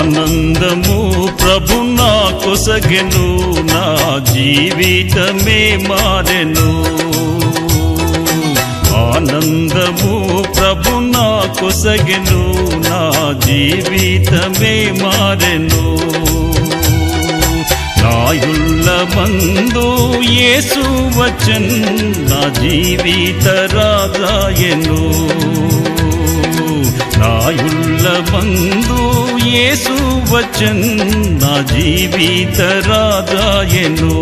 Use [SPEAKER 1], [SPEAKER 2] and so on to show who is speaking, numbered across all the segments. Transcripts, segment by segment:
[SPEAKER 1] ఆనందము ప్రభు నా కొసగెను, నా జీవితమే మారెను. ఆనందము ప్రభు నా కొసగెను, నా జీవితమే మారెను. నాయుళ్ళ మందు యేసు వచ్చన్, నా జీవిత రాజాయెను. నాయుళ్ళ మందు యేసు వచ్చన్, నా జీవిత రాజాయెను.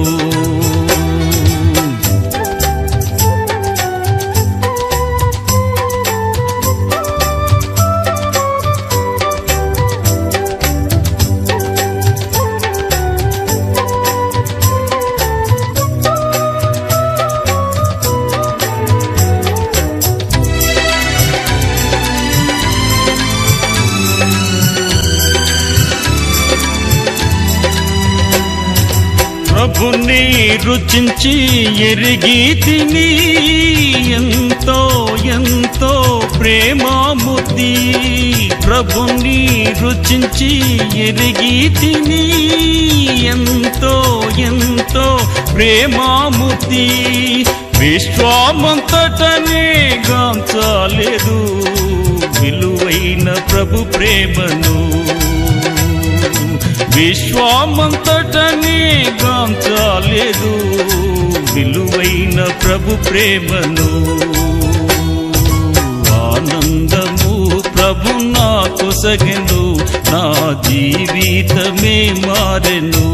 [SPEAKER 1] ప్రభుని రుచించి ఎరిగి తిని, ఎంతో ఎంతో ప్రేమాముద్ది. ప్రభుని రుచించి ఎరిగి తిని, ఎంతో ఎంతో ప్రేమాముద్ది. విశ్వమంతటనే గాంచలేదు విలువైన ప్రభు ప్రేమను. విశ్వమంతటనే గాంచలేదు విలువైన ప్రభు ప్రేమను. ఆనందము ప్రభు నా కొసగెను, నా జీవితమే మారెను.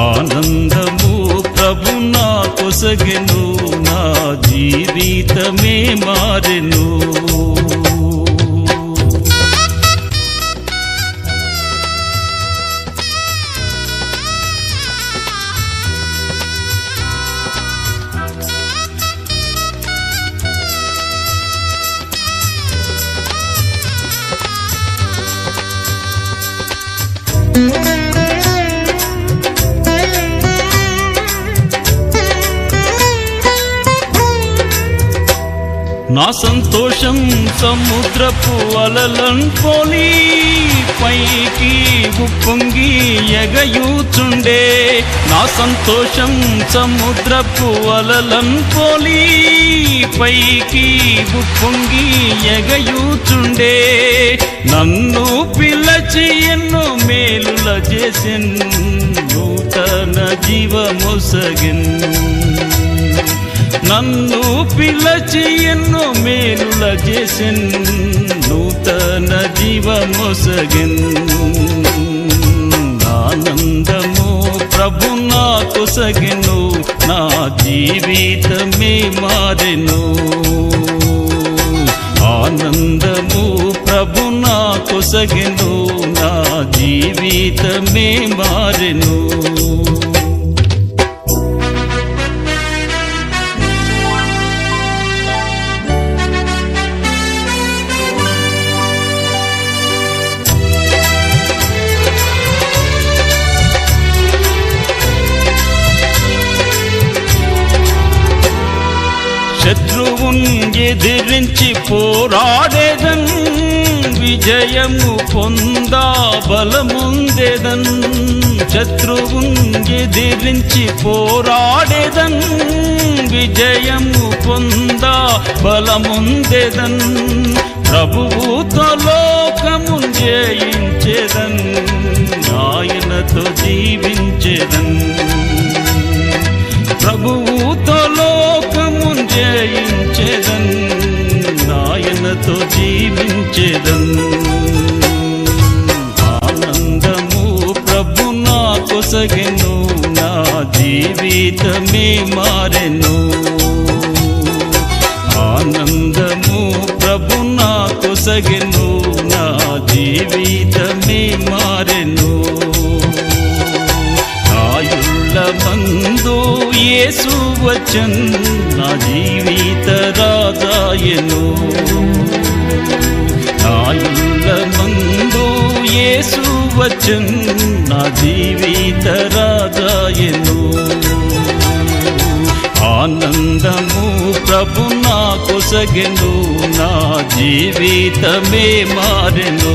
[SPEAKER 1] ఆనందము ప్రభు నా కొసగెను, నా జీవితమే మారెను. నా సంతోషం సముద్రపు అలలన్ పోలి, పైకి ఉప్పొంగి ఎగయూచుండే. నా సంతోషం సముద్రపు అలలన్ పోలి, పైకి ఉప్పొంగి ఎగయూచుండే. నన్ను పిలచి ఎన్నో మేలుల చేసెన్, నూతన జీవమొసగెన్. నన్ను పిలచి ఎన్నో మేలుల చేసెన్, నూతన జీవమొసగెన్. ఆనందము ప్రభు నా కొసగెను, నా జీవితమే మారెను. ఆనందము ప్రభు నా కొసగెను, నా జీవితమే మారెను. శత్రువున్ ఎదిరించి పోరాడేదన్, విజయము పొందా బలముందేదన్. శత్రువున్ ఎదిరించి పోరాడేదన్, విజయము పొందా బలముందేదన్. ప్రభువుతో లోకము జయించేదన్, ఆయనతో జీవించేదన్. ప్రభువుతో లోకము జయించేదన్, ఆయనతో జీవించేదన్. ఆనందము ప్రభు నా కొసగెను, నా జీవితమే మారెను. ఆనందము ప్రభు నా కొసగెను, నా జీవితమే మారెను. నాయుళ్ళ మందు యేసు వచ్చన్, నా జీవిత రాజాయెను. నాయుళ్ళ మందు యేసు వచ్చన్, నా జీవిత రాజాయెను. ఆనందము ప్రభు నాకు ఒసగెను నా జీవితమే మారెను